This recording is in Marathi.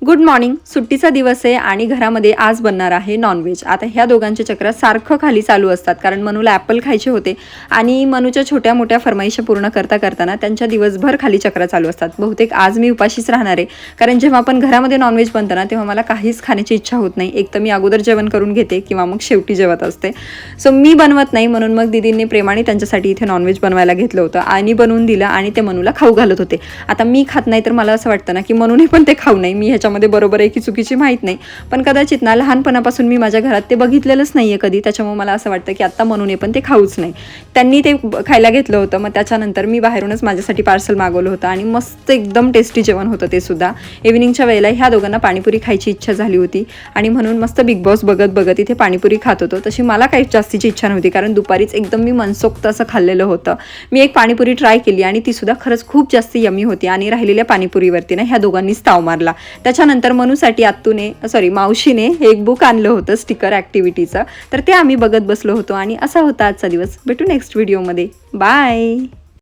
Good morning. सुट्टीचा दिवस आहे आणि घरामध्ये आज बनणार आहे नॉनव्हेज. आता ह्या दोघांचे चक्र सारखं खाली चालू असतात, कारण मनूला ॲपल खायचे होते आणि मनूच्या छोट्या मोठ्या फरमाईशा पूर्ण करताना त्यांच्या दिवसभर खाली चक्र चालू असतात. बहुतेक आज मी उपाशीच राहणार आहे, कारण जेव्हा आपण घरामध्ये नॉनव्हेज बनतं ना तेव्हा मला काहीच खाण्याची इच्छा होत नाही. एक तर मी अगोदर जेवण करून घेते किंवा मग शेवटी जेवत असते. सो मी बनवत नाही, म्हणून मग दीदींनी प्रेमाने त्यांच्यासाठी इथे नॉनव्हेज बनवायला घेतलं होतं आणि बनवून दिलं आणि ते मनूला खाऊ घालत होते. आता मी खात नाही तर मला असं वाटतं ना की मनूने पण ते खाऊ नाही. मी ह्याच्यामध्ये बरोबर आहे की चुकीची माहीत नाही, पण कदाचित ना लहानपणापासून मी माझ्या घरात ते बघितलेलंच नाही आहे कधी, त्याच्यामुळे मला असं वाटतं की आत्ता मनूने पण ते खाऊच नाही. त्यांनी ते खायला घेतलं होतं, मग त्याच्यानंतर मी बाहेरूनच माझ्यासाठी पार्सल मागवलं होतं आणि मस्त एकदम टेस्टी जेवण होतं ते सुद्धा. इव्हिनिंगच्या वेळेला ह्या दोघांना पाणीपुरी खायची इच्छा झाली होती आणि म्हणून मस्त बिग बॉस बघत बघत इथे पाणीपुरी खात होतो. तशी मला काही जास्तीची इच्छा नव्हती, कारण दुपारीच एकदम मी मनसोक्त असं खाल्लेलं होतं. मी एक पाणीपुरी ट्राय केली आणि ती सुद्धा खरंच खूप जास्त यमी होती आणि राहिलेल्या पाणीपुरीवरती ना ह्या दोघांनीच ताव मारला. त्याच्यानंतर मनूसाठी मावशीने हे एक बुक आणलं होतं स्टिकर ॲक्टिव्हिटीचं, तर ते आम्ही बघत बसलो होतो आणि असा होता आजचा दिवस. भेटू नेक्स्ट व्हिडिओमध्ये. बाय.